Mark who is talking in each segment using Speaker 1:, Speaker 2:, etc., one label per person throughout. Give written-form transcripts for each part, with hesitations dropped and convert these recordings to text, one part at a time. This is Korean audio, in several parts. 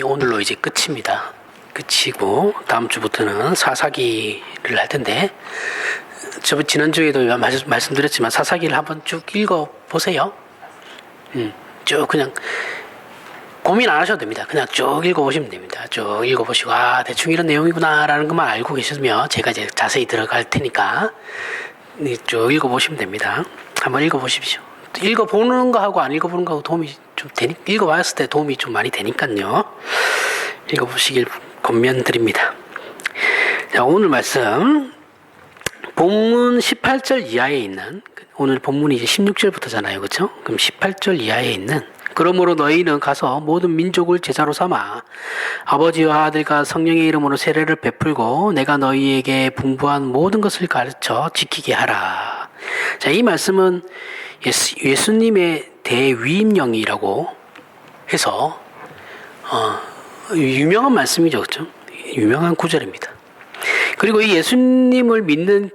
Speaker 1: 오늘로 이제 끝입니다. 끝이고 다음 주부터는 사사기를 할 텐데 지난주에도 말씀드렸지만 사사기를 한번 쭉 읽어보세요. 쭉 그냥 고민 안 하셔도 됩니다. 그냥 쭉 읽어보시면 됩니다. 쭉 읽어보시고 대충 이런 내용이구나 라는 것만 알고 계시면 제가 이제 자세히 들어갈 테니까 쭉 읽어보시면 됩니다. 한번 읽어보십시오. 읽어보는 거하고 안 읽어보는 거하고 도움이 좀 읽어봤을 때 도움이 좀 많이 되니까요. 읽어보시길 권면드립니다. 자, 오늘 말씀 본문 18절 이하에 있는, 오늘 본문이 이제 16절부터잖아요. 그렇죠? 그럼 18절 이하에 있는, 그러므로 너희는 가서 모든 민족을 제자로 삼아 아버지와 아들과 성령의 이름으로 세례를 베풀고 내가 너희에게 분부한 모든 것을 가르쳐 지키게 하라. 자, 이 말씀은 예수님의 대위임령이라고 해서 유명한 말씀이죠. 그렇죠? 유명한 구절입니다. 그리고 이 예수님을 믿는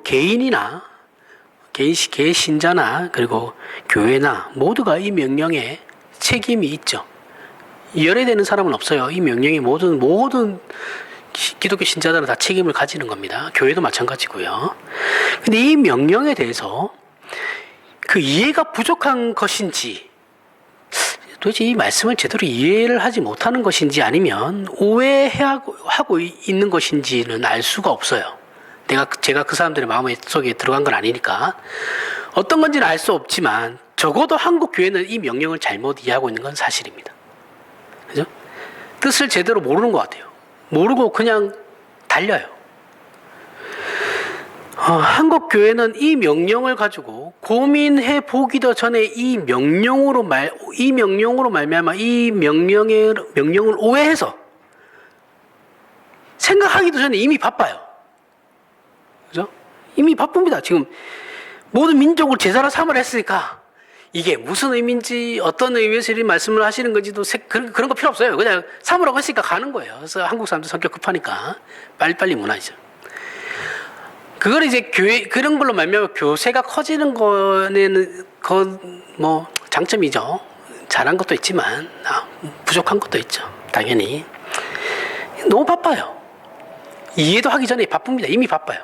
Speaker 1: 개인이나 개 신자나 그리고 교회나 모두가 이 명령에 책임이 있죠. 열애되는 사람은 없어요. 이 명령이 모든 기독교 신자들은 다 책임을 가지는 겁니다. 교회도 마찬가지고요. 근데 이 명령에 대해서 그 이해가 부족한 것인지, 도대체 이 말씀을 제대로 이해를 하지 못하는 것인지 아니면 오해하고 있는 것인지는 알 수가 없어요. 제가 그 사람들의 마음 속에 들어간 건 아니니까. 어떤 건지는 알 수 없지만 적어도 한국 교회는 이 명령을 잘못 이해하고 있는 건 사실입니다. 그죠? 뜻을 제대로 모르는 것 같아요. 모르고 그냥 달려요. 한국 교회는 이 명령을 가지고 고민해 보기도 전에 이 명령으로 말미암아 이 명령을 오해해서 생각하기도 전에 이미 바빠요. 그죠? 이미 바쁩니다. 지금 모든 민족을 제자로 삼으라 했으니까 이게 무슨 의미인지 어떤 의미에서 이런 말씀을 하시는 건지도 그런 거 필요 없어요. 그냥 삼으라고 했으니까 가는 거예요. 그래서 한국 사람들 성격 급하니까 빨리빨리 문화이죠. 그걸 이제 그런 걸로 말미암아 교세가 커지는 거는 장점이죠. 잘한 것도 있지만 부족한 것도 있죠. 당연히 너무 바빠요. 이해도 하기 전에 바쁩니다. 이미 바빠요.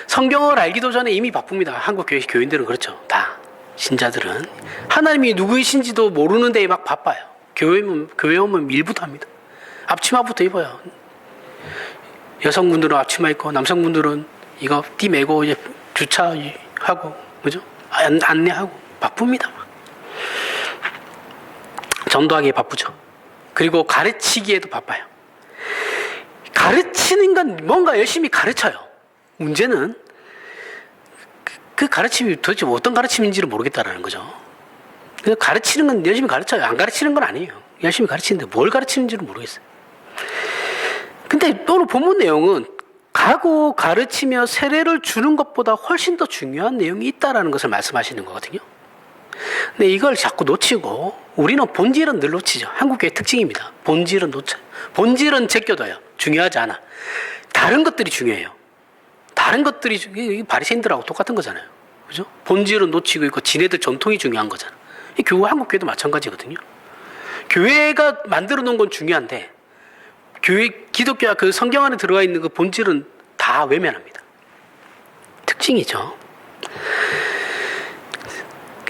Speaker 1: 성경을 알기도 전에 이미 바쁩니다. 한국 교인들은 그렇죠. 다 신자들은 하나님이 누구이신지도 모르는데 막 바빠요. 교회 오면 밀부터 합니다. 앞치마부터 입어요. 여성분들은 앞치마 입고 남성분들은 이거 띠 메고 이제 주차하고 그죠? 안내하고 바쁩니다. 전도하기에 바쁘죠. 그리고 가르치기에도 바빠요. 가르치는 건 뭔가 열심히 가르쳐요. 문제는 그 가르침이 도대체 어떤 가르침인지를 모르겠다라는 거죠. 그래서 가르치는 건 열심히 가르쳐요. 안 가르치는 건 아니에요. 열심히 가르치는데 뭘 가르치는지를 모르겠어요. 근데 오늘 본문 내용은 가고 가르치며 세례를 주는 것보다 훨씬 더 중요한 내용이 있다라는 것을 말씀하시는 거거든요. 근데 이걸 자꾸 놓치고 우리는 본질은 늘 놓치죠. 한국교회 특징입니다. 본질은 놓쳐요. 본질은 제껴둬요. 중요하지 않아. 다른 것들이 중요해요. 다른 것들이 바리새인들하고 똑같은 거잖아요. 그죠? 본질은 놓치고 있고 지네들 전통이 중요한 거잖아. 한국교회도 마찬가지거든요. 교회가 만들어 놓은 건 중요한데 기독교와 그 성경 안에 들어가 있는 그 본질은 다 외면합니다. 특징이죠.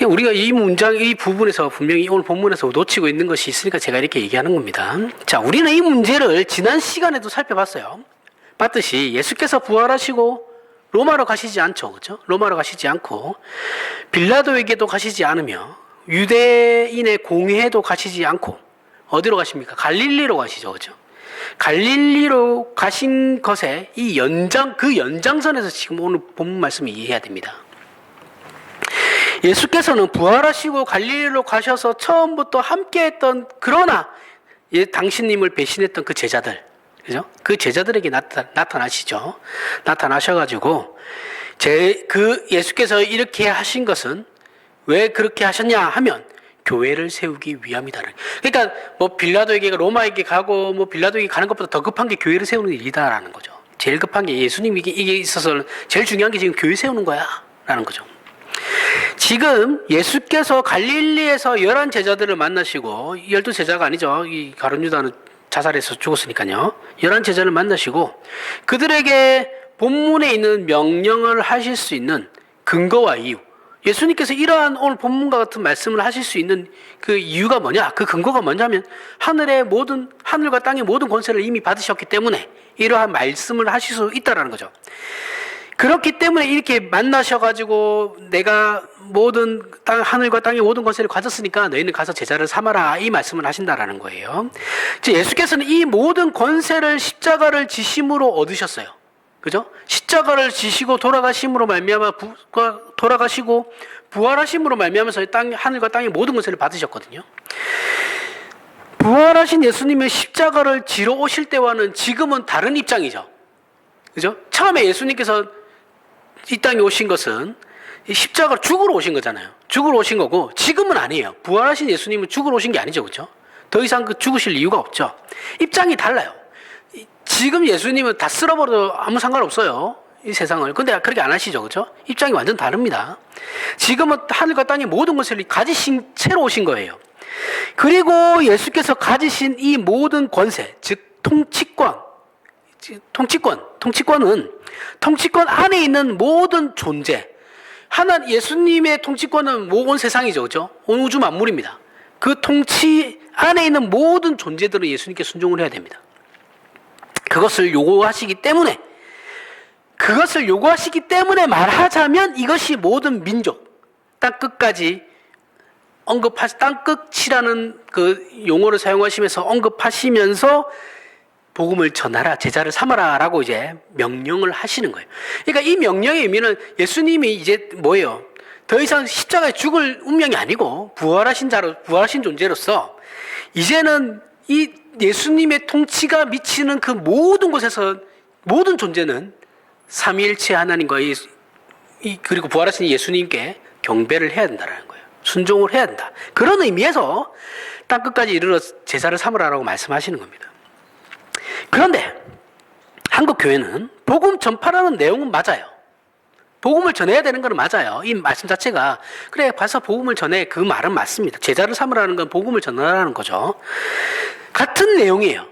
Speaker 1: 우리가 이 부분에서 분명히 오늘 본문에서 놓치고 있는 것이 있으니까 제가 이렇게 얘기하는 겁니다. 자, 우리는 이 문제를 지난 시간에도 살펴봤어요. 봤듯이 예수께서 부활하시고 로마로 가시지 않죠. 그렇죠? 로마로 가시지 않고 빌라도에게도 가시지 않으며 유대인의 공회에도 가시지 않고 어디로 가십니까? 갈릴리로 가시죠. 그렇죠? 갈릴리로 가신 것에 그 연장선에서 지금 오늘 본문 말씀을 이해해야 됩니다. 예수께서는 부활하시고 갈릴리로 가셔서 처음부터 함께했던 그러나 당신님을 배신했던 그 제자들, 그죠? 그 제자들에게 나타나시죠. 나타나셔가지고 예수께서 이렇게 하신 것은 왜 그렇게 하셨냐 하면 교회를 세우기 위함이다. 그러니까 빌라도에게 로마에게 가고 빌라도에게 가는 것보다 더 급한 게 교회를 세우는 일이다라는 거죠. 제일 급한 게 예수님이 이게 있어서 제일 중요한 게 지금 교회 세우는 거야라는 거죠. 지금 예수께서 갈릴리에서 11 제자들을 만나시고 12 제자가 아니죠. 이 가룟 유다는 자살해서 죽었으니까요. 11 제자를 만나시고 그들에게 본문에 있는 명령을 하실 수 있는 근거와 이유, 예수님께서 이러한 오늘 본문과 같은 말씀을 하실 수 있는 그 이유가 뭐냐? 그 근거가 뭐냐면 하늘과 땅의 모든 권세를 이미 받으셨기 때문에 이러한 말씀을 하실 수 있다라는 거죠. 그렇기 때문에 이렇게 만나셔가지고 내가 하늘과 땅의 모든 권세를 가졌으니까 너희는 가서 제자를 삼아라, 이 말씀을 하신다라는 거예요. 예수께서는 이 모든 권세를 십자가를 지심으로 얻으셨어요. 그죠? 십자가를 지시고 돌아가심으로 말미암아 돌아가시고 부활하심으로 말미암아서 하늘과 땅의 모든 권세를 받으셨거든요. 부활하신 예수님의 십자가를 지러 오실 때와는 지금은 다른 입장이죠. 그죠? 처음에 예수님께서 이 땅에 오신 것은 십자가를 죽으러 오신 거잖아요. 죽으러 오신 거고 지금은 아니에요. 부활하신 예수님은 죽으러 오신 게 아니죠. 그죠? 더 이상 죽으실 이유가 없죠. 입장이 달라요. 지금 예수님은 다 쓸어버려도 아무 상관없어요. 이 세상을. 근데 그렇게 안 하시죠. 그죠? 입장이 완전 다릅니다. 지금은 하늘과 땅의 모든 것을 가지신 채로 오신 거예요. 그리고 예수께서 가지신 이 모든 권세, 즉 통치권 안에 있는 모든 존재, 예수님의 통치권은 온 세상이죠. 그죠? 온 우주 만물입니다. 그 통치 안에 있는 모든 존재들은 예수님께 순종을 해야 됩니다. 그것을 요구하시기 때문에 말하자면 이것이 모든 민족, 땅끝이라는 그 용어를 사용하시면서 언급하시면서 복음을 전하라, 제자를 삼아라 라고 이제 명령을 하시는 거예요. 그러니까 이 명령의 의미는 예수님이 이제 뭐예요? 더 이상 십자가에 죽을 운명이 아니고 부활하신 존재로서 이제는 이 예수님의 통치가 미치는 그 모든 곳에서 모든 존재는 삼위일체 하나님과 그리고 부활하신 예수님께 경배를 해야 된다는 거예요. 순종을 해야 된다. 그런 의미에서 땅끝까지 이르러 제자를 삼으라라고 말씀하시는 겁니다. 그런데 한국 교회는 복음 전파라는 내용은 맞아요. 복음을 전해야 되는 건 맞아요. 이 말씀 자체가 그래 가서 복음을 전해, 그 말은 맞습니다. 제자를 삼으라는 건 복음을 전하라는 거죠. 같은 내용이에요.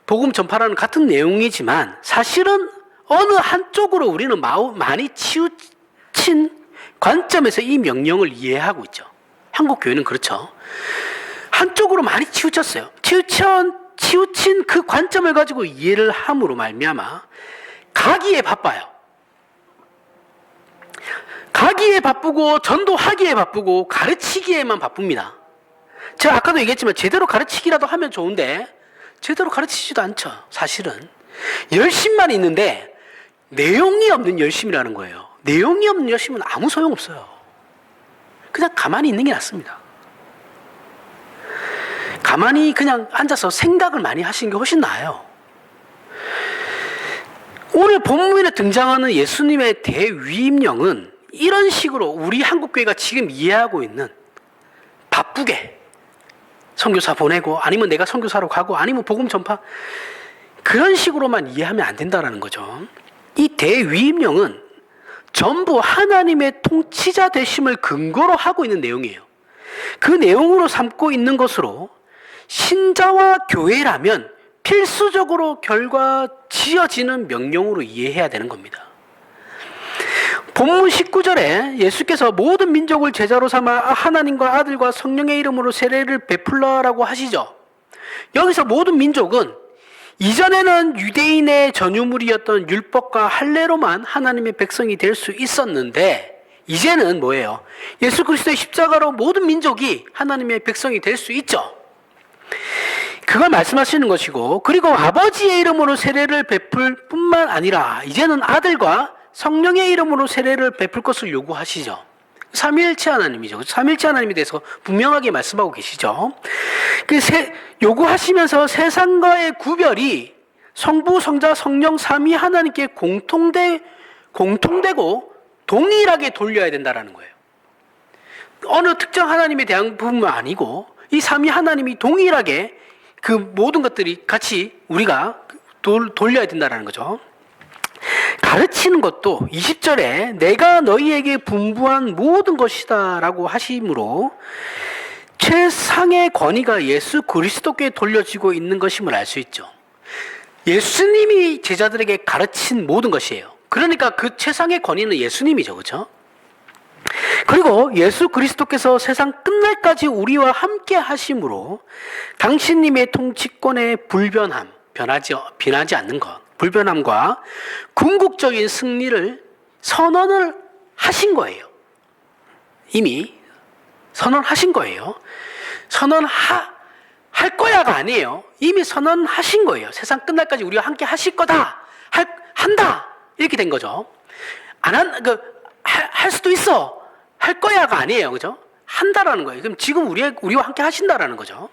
Speaker 1: 복음 전파라는 같은 내용이지만 사실은 어느 한쪽으로 우리는 많이 치우친 관점에서 이 명령을 이해하고 있죠. 한국 교회는 그렇죠. 한쪽으로 많이 치우쳤어요. 치우친 그 관점을 가지고 이해를 함으로 말미암아 가기에 바빠요. 가기에 바쁘고 전도하기에 바쁘고 가르치기에만 바쁩니다. 제가 아까도 얘기했지만 제대로 가르치기라도 하면 좋은데 제대로 가르치지도 않죠. 사실은 열심만 있는데 내용이 없는 열심이라는 거예요. 내용이 없는 열심은 아무 소용없어요. 그냥 가만히 있는 게 낫습니다. 가만히 그냥 앉아서 생각을 많이 하시는 게 훨씬 나아요. 오늘 본문에 등장하는 예수님의 대위임령은 이런 식으로 우리 한국교회가 지금 이해하고 있는 바쁘게 선교사 보내고 아니면 내가 선교사로 가고 아니면 복음 전파 그런 식으로만 이해하면 안 된다는 거죠. 이 대위임령은 전부 하나님의 통치자 되심을 근거로 하고 있는 내용이에요. 그 내용으로 삼고 있는 것으로 신자와 교회라면 필수적으로 지어지는 명령으로 이해해야 되는 겁니다. 본문 19절에 예수께서 모든 민족을 제자로 삼아 하나님과 아들과 성령의 이름으로 세례를 베풀라라고 하시죠. 여기서 모든 민족은 이전에는 유대인의 전유물이었던 율법과 할례로만 하나님의 백성이 될 수 있었는데 이제는 뭐예요? 예수 그리스도의 십자가로 모든 민족이 하나님의 백성이 될 수 있죠. 그걸 말씀하시는 것이고, 그리고 아버지의 이름으로 세례를 베풀 뿐만 아니라 이제는 아들과 성령의 이름으로 세례를 베풀 것을 요구하시죠. 삼위일체 하나님이죠. 삼위일체 하나님에 대해서 분명하게 말씀하고 계시죠. 요구하시면서 세상과의 구별이 성부, 성자, 성령 삼위 하나님께 공통되고 동일하게 돌려야 된다는 거예요. 어느 특정 하나님에 대한 부분은 아니고 이 삼위 하나님이 동일하게 그 모든 것들이 같이 우리가 돌려야 된다는 거죠. 가르치는 것도 20절에 내가 너희에게 분부한 모든 것이다 라고 하시므로 최상의 권위가 예수 그리스도께 돌려지고 있는 것임을 알 수 있죠. 예수님이 제자들에게 가르친 모든 것이에요. 그러니까 그 최상의 권위는 예수님이죠. 그렇죠? 그리고 예수 그리스도께서 세상 끝날까지 우리와 함께 하심으로 당신님의 통치권의 불변함, 변하지 않는 것, 불변함과 궁극적인 승리를 선언을 하신 거예요. 이미 선언하신 거예요. 할 거야가 아니에요. 이미 선언하신 거예요. 세상 끝날까지 우리와 함께 하실 거다. 한다. 이렇게 된 거죠. 할 수도 있어. 할 거야가 아니에요. 그죠? 한다라는 거예요. 그럼 지금 우리와 함께 하신다라는 거죠.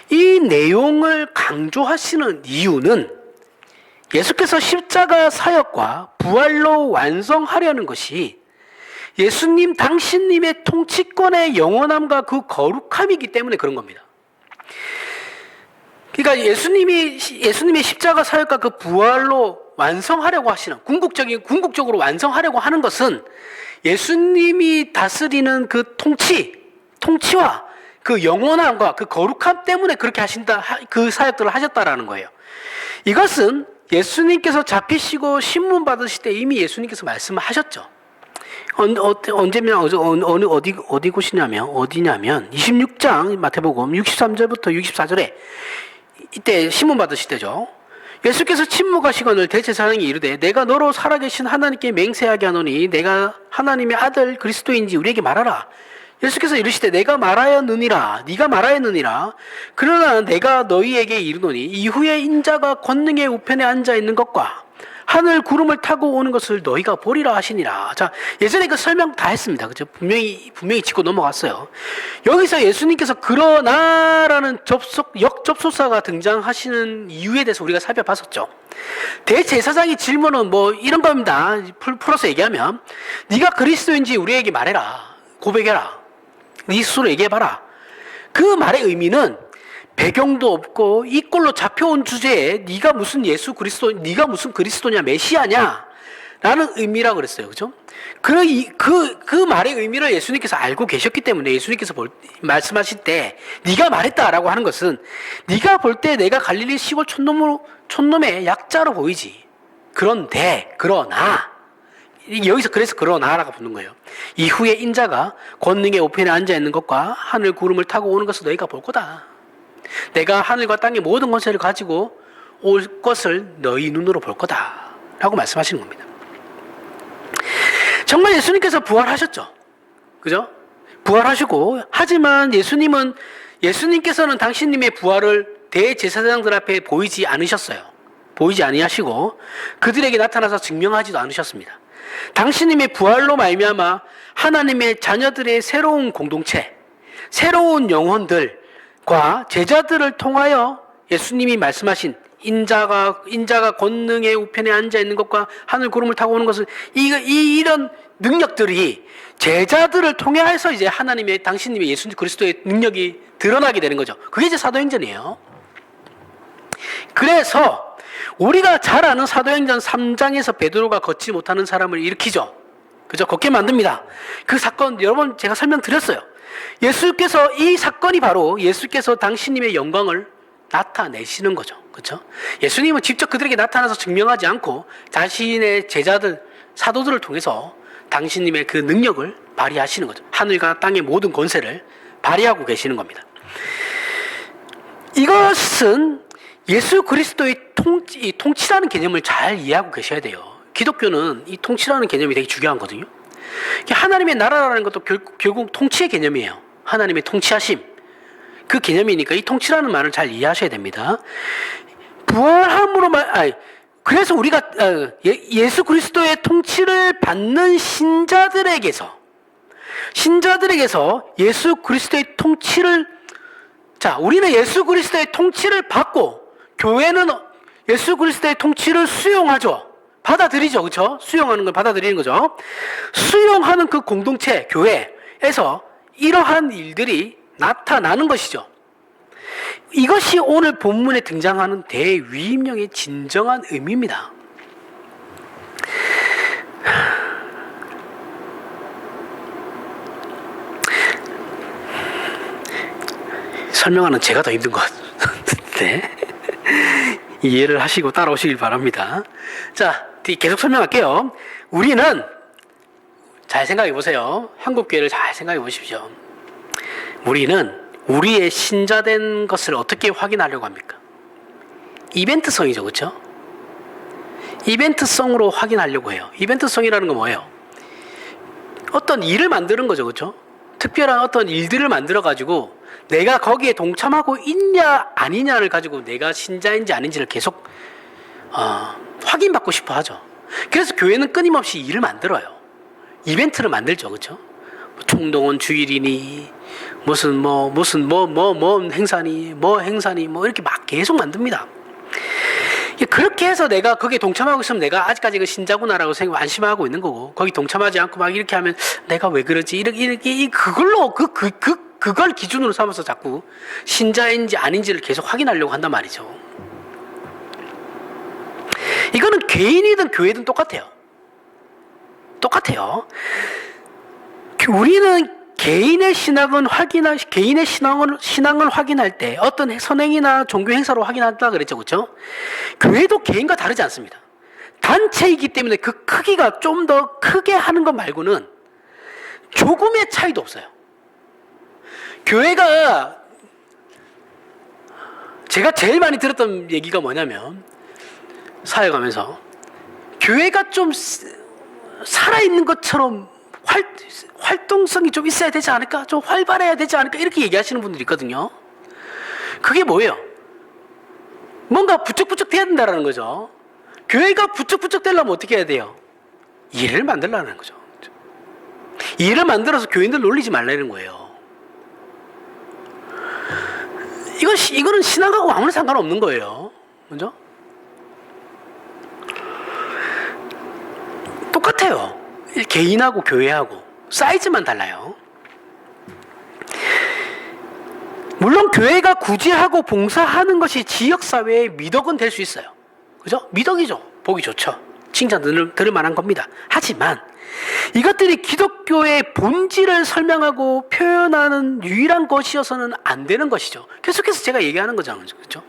Speaker 1: 이 내용을 강조하시는 이유는 예수께서 십자가 사역과 부활로 완성하려는 것이 예수님 당신님의 통치권의 영원함과 그 거룩함이기 때문에 그런 겁니다. 그러니까 예수님의 십자가 사역과 그 부활로 완성하려고 하시는, 궁극적으로 완성하려고 하는 것은 예수님이 다스리는 그 통치와 그 영원함과 그 거룩함 때문에 그렇게 하신다, 그 사역들을 하셨다라는 거예요. 이것은 예수님께서 잡히시고 신문 받으실 때 이미 예수님께서 말씀하셨죠. 어디냐면 26장 마태복음 63절부터 64절에 이때 신문 받으실 때죠. 예수께서 침묵하시거늘 대제사장이 이르되 내가 너로 살아계신 하나님께 맹세하게 하노니 내가 하나님의 아들 그리스도인지 우리에게 말하라. 예수께서 이르시되 내가 말하였느니라. 네가 말하였느니라. 그러나 내가 너희에게 이르노니 이후에 인자가 권능의 우편에 앉아 있는 것과 하늘 구름을 타고 오는 것을 너희가 보리라 하시니라. 자, 예전에 그 설명 다 했습니다. 그죠? 분명히 짚고 넘어갔어요. 여기서 예수님께서 그러나라는 역접속사가 등장하시는 이유에 대해서 우리가 살펴봤었죠. 대제사장이 질문은 뭐 이런 겁니다. 풀어서 얘기하면 네가 그리스도인지 우리에게 말해라. 고백해라. 네 스스로 얘기해봐라. 그 말의 의미는 배경도 없고 이 꼴로 잡혀온 주제에 네가 무슨 그리스도냐 메시아냐 라는 의미라고 그랬어요. 그죠? 그 말의 의미를 예수님께서 알고 계셨기 때문에 예수님께서 말씀하실 때 네가 말했다라고 하는 것은 네가 볼 때 내가 갈릴리 시골 촌놈의 약자로 보이지. 그러나 여기서 그래서 그러나라고 붙는 거예요. 이후에 인자가 권능의 우편에 앉아 있는 것과 하늘 구름을 타고 오는 것을 너희가 볼 거다. 내가 하늘과 땅의 모든 권세를 가지고 올 것을 너희 눈으로 볼 거다 라고 말씀하시는 겁니다. 정말 예수님께서 부활하셨죠. 그죠? 부활하시고, 하지만 예수님께서는 당신님의 부활을 대제사장들 앞에 보이지 않으셨어요. 보이지 아니하시고 그들에게 나타나서 증명하지도 않으셨습니다. 당신님의 부활로 말미암아 하나님의 자녀들의 새로운 공동체, 새로운 영혼들과 제자들을 통하여 예수님이 말씀하신 인자가 권능의 우편에 앉아 있는 것과 하늘 구름을 타고 오는 것을 이런 능력들이 제자들을 통해서 이제 하나님의 당신님의 예수 그리스도의 능력이 드러나게 되는 거죠. 그게 이제 사도행전이에요. 그래서 우리가 잘 아는 사도행전 3장에서 베드로가 걷지 못하는 사람을 일으키죠. 그죠? 걷게 만듭니다. 그 사건 여러분 제가 설명드렸어요. 이 사건이 바로 예수께서 당신님의 영광을 나타내시는 거죠. 그렇죠? 예수님은 직접 그들에게 나타나서 증명하지 않고 자신의 제자들, 사도들을 통해서 당신님의 그 능력을 발휘하시는 거죠. 하늘과 땅의 모든 권세를 발휘하고 계시는 겁니다. 이것은 예수 그리스도의 통치라는 개념을 잘 이해하고 계셔야 돼요. 기독교는 이 통치라는 개념이 되게 중요하거든요. 하나님의 나라라는 것도 결국 통치의 개념이에요. 하나님의 통치하심. 그 개념이니까 이 통치라는 말을 잘 이해하셔야 됩니다. 그래서 우리가 예수 그리스도의 통치를 받는 신자들에게서 예수 그리스도의 우리는 예수 그리스도의 통치를 받고 교회는 예수 그리스도의 통치를 수용하죠. 받아들이죠. 그렇죠? 수용하는 걸 받아들이는 거죠. 수용하는 그 공동체, 교회에서 이러한 일들이 나타나는 것이죠. 이것이 오늘 본문에 등장하는 대위임령의 진정한 의미입니다. 설명하는 제가 더 힘든 것 같은데 이해를 하시고 따라오시길 바랍니다. 자, 계속 설명할게요. 우리는 잘 생각해 보세요. 한국교회를 잘 생각해 보십시오. 우리는 우리의 신자된 것을 어떻게 확인하려고 합니까? 이벤트성이죠, 그렇죠? 이벤트성으로 확인하려고 해요. 이벤트성이라는 건 뭐예요? 어떤 일을 만드는 거죠, 그렇죠? 특별한 어떤 일들을 만들어 가지고 내가 거기에 동참하고 있냐 아니냐를 가지고 내가 신자인지 아닌지를 계속 확인받고 싶어 하죠. 그래서 교회는 끊임없이 일을 만들어요. 이벤트를 만들죠, 그렇죠? 총동원 주일이니 무슨 행사니 이렇게 막 계속 만듭니다. 그렇게 해서 내가 거기에 동참하고 있으면 내가 아직까지 그 신자구나라고 생각 안심하고 있는 거고, 거기 동참하지 않고 막 이렇게 하면 내가 왜 그러지 이렇게 그걸로 그걸 기준으로 삼아서 자꾸 신자인지 아닌지를 계속 확인하려고 한단 말이죠. 이거는 개인이든 교회든 똑같아요. 우리는 개인의 신앙을 확인할 때 어떤 선행이나 종교 행사로 확인한다 그랬죠, 그렇죠? 교회도 개인과 다르지 않습니다. 단체이기 때문에 그 크기가 좀 더 크게 하는 것 말고는 조금의 차이도 없어요. 교회가 제가 제일 많이 들었던 얘기가 뭐냐면, 사역하면서 교회가 좀 살아있는 것처럼 활동성이 좀 있어야 되지 않을까? 좀 활발해야 되지 않을까? 이렇게 얘기하시는 분들이 있거든요. 그게 뭐예요? 뭔가 부쩍부쩍 돼야 된다는 거죠. 교회가 부쩍부쩍 되려면 어떻게 해야 돼요? 일을 만들라는 거죠. 일을 만들어서 교인들 놀리지 말라는 거예요. 이거는 신앙하고 아무런 상관없는 거예요. 먼저 똑같아요. 개인하고 교회하고 사이즈만 달라요. 물론 교회가 구제하고 봉사하는 것이 지역사회의 미덕은 될 수 있어요. 그죠? 미덕이죠. 보기 좋죠. 칭찬 들을 만한 겁니다. 하지만 이것들이 기독교의 본질을 설명하고 표현하는 유일한 것이어서는 안 되는 것이죠. 계속해서 제가 얘기하는 거잖아요. 그렇죠?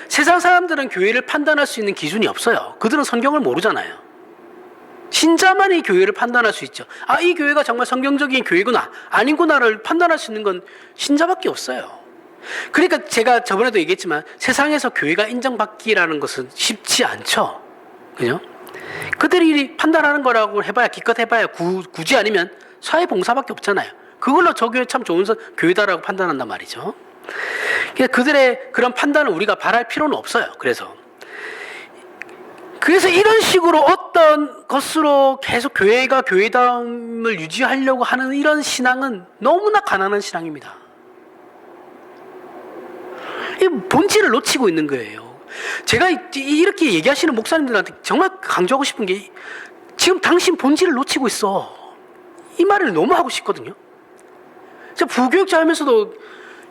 Speaker 1: 세상 사람들은 교회를 판단할 수 있는 기준이 없어요. 그들은 성경을 모르잖아요. 신자만이 교회를 판단할 수 있죠. 이 교회가 정말 성경적인 교회구나 아니구나를 판단할 수 있는 건 신자밖에 없어요. 그러니까 제가 저번에도 얘기했지만 세상에서 교회가 인정받기라는 것은 쉽지 않죠. 그죠? 그들이 판단하는 거라고 해봐야, 기껏 해봐야 굳이 아니면 사회봉사밖에 없잖아요. 그걸로 저 교회 참 좋은 교회다라고 판단한단 말이죠. 그들의 그런 판단을 우리가 바랄 필요는 없어요. 그래서 이런 식으로 어떤 것으로 계속 교회가 교회다움을 유지하려고 하는 이런 신앙은 너무나 가난한 신앙입니다. 이 본질을 놓치고 있는 거예요. 제가 이렇게 얘기하시는 목사님들한테 정말 강조하고 싶은 게, 지금 당신 본질을 놓치고 있어. 이 말을 너무 하고 싶거든요. 제가 부교육자 하면서도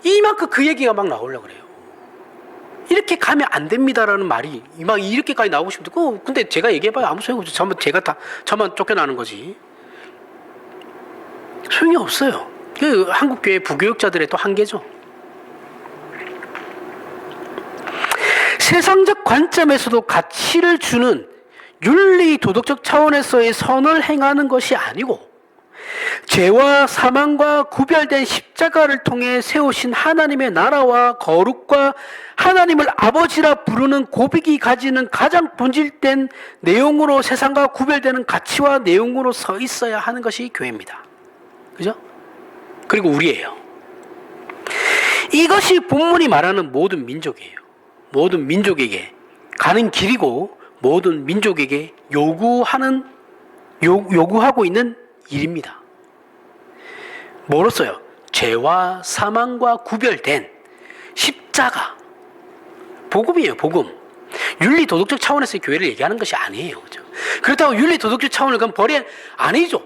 Speaker 1: 이만큼 그 얘기가 막 나오려고 그래요. 이렇게 가면 안 됩니다라는 말이 막 이렇게까지 나오고 싶은데, 근데 제가 얘기해봐야 아무 소용없죠. 저만 쫓겨나는 거지. 소용이 없어요. 한국교회 부교육자들의 또 한계죠. 세상적 관점에서도 가치를 주는 윤리 도덕적 차원에서의 선을 행하는 것이 아니고, 죄와 사망과 구별된 십자가를 통해 세우신 하나님의 나라와 거룩과 하나님을 아버지라 부르는 고백이 가지는 가장 본질된 내용으로 세상과 구별되는 가치와 내용으로 서 있어야 하는 것이 교회입니다. 그죠? 그리고 우리예요. 이것이 본문이 말하는 모든 민족이에요. 모든 민족에게 가는 길이고 모든 민족에게 요구하고 있는 일입니다. 뭐로써요? 죄와 사망과 구별된 십자가. 복음이에요, 복음. 윤리 도덕적 차원에서의 교회를 얘기하는 것이 아니에요. 그죠? 그렇다고 윤리 도덕적 차원을 그럼 아니죠.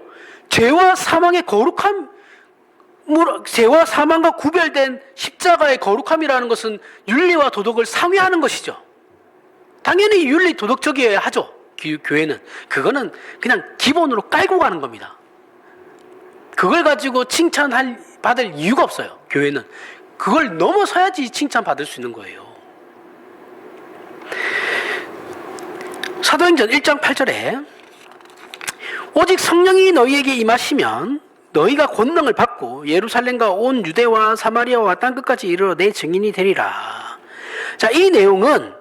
Speaker 1: 죄와 사망의 죄와 사망과 구별된 십자가의 거룩함이라는 것은 윤리와 도덕을 상회하는 것이죠. 당연히 윤리 도덕적이어야 하죠. 교회는. 그거는 그냥 기본으로 깔고 가는 겁니다. 그걸 가지고 받을 이유가 없어요. 교회는. 그걸 넘어서야지 칭찬받을 수 있는 거예요. 사도행전 1장 8절에 오직 성령이 너희에게 임하시면 너희가 권능을 받고 예루살렘과 온 유대와 사마리아와 땅끝까지 이르러 내 증인이 되리라. 자, 이 내용은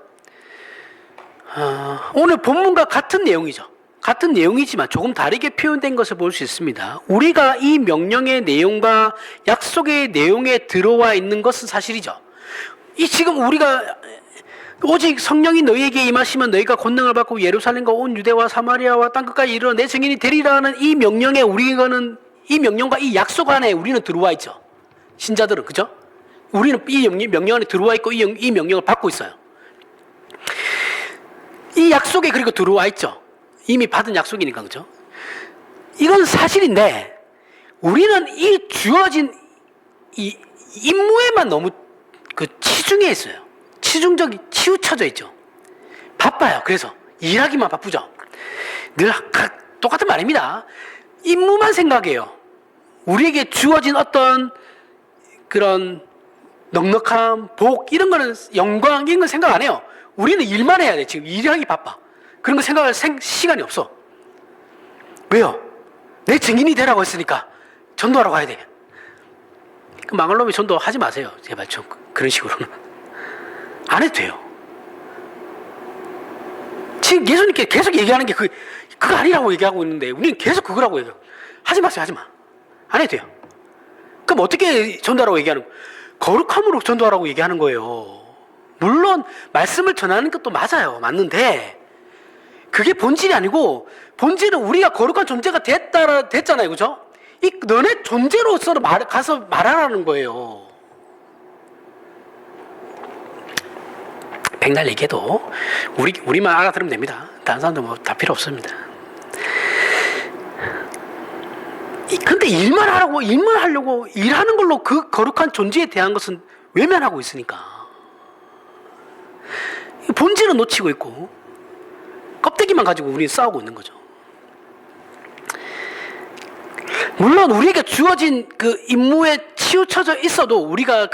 Speaker 1: 오늘 본문과 같은 내용이죠. 같은 내용이지만 조금 다르게 표현된 것을 볼 수 있습니다. 우리가 이 명령의 내용과 약속의 내용에 들어와 있는 것은 사실이죠. 이 지금 우리가 오직 성령이 너희에게 임하시면 너희가 권능을 받고 예루살렘과 온 유대와 사마리아와 땅끝까지 이르러 내 증인이 되리라는 이 명령에 우리는 이 명령과 이 약속 안에 우리는 들어와 있죠. 신자들은, 그죠? 우리는 이 명령 안에 들어와 있고 이 명령을 받고 있어요. 이 약속에 그리고 들어와 있죠. 이미 받은 약속이니까, 그죠? 이건 사실인데 우리는 이 주어진 이 임무에만 너무 치중해 있어요. 치우쳐져 있죠. 바빠요. 그래서 일하기만 바쁘죠. 늘 똑같은 말입니다. 임무만 생각해요. 우리에게 주어진 어떤 그런 넉넉함, 복 이런 거는 영광 이런 건 생각 안 해요. 우리는 일만 해야 돼. 지금 일하기 바빠. 그런 거 생각할 시간이 없어. 왜요? 내 증인이 되라고 했으니까 전도하러 가야 돼. 그 망할 놈이 전도하지 마세요. 제발 좀 그런 식으로는 안 해도 돼요. 지금 예수님께 계속 얘기하는 게 그거 아니라고 얘기하고 있는데 우리는 계속 그거라고 얘기하고 하지 마세요. 하지 마. 안 해도 돼요. 그럼 어떻게 전도하라고 얘기하는 거예요? 거룩함으로 전도하라고 얘기하는 거예요. 물론 말씀을 전하는 것도 맞아요. 맞는데 그게 본질이 아니고 본질은 우리가 거룩한 존재가 됐잖아요. 그죠? 이 너네 존재로서 가서 말하라는 거예요. 백날 얘기해도 우리만 알아들으면 됩니다. 다른 사람들 뭐 다 필요 없습니다. 근데 일만 하려고 일하는 걸로 그 거룩한 존재에 대한 것은 외면하고 있으니까 본질은 놓치고 있고 껍데기만 가지고 우리는 싸우고 있는 거죠. 물론 우리에게 주어진 그 임무에 치우쳐져 있어도 우리가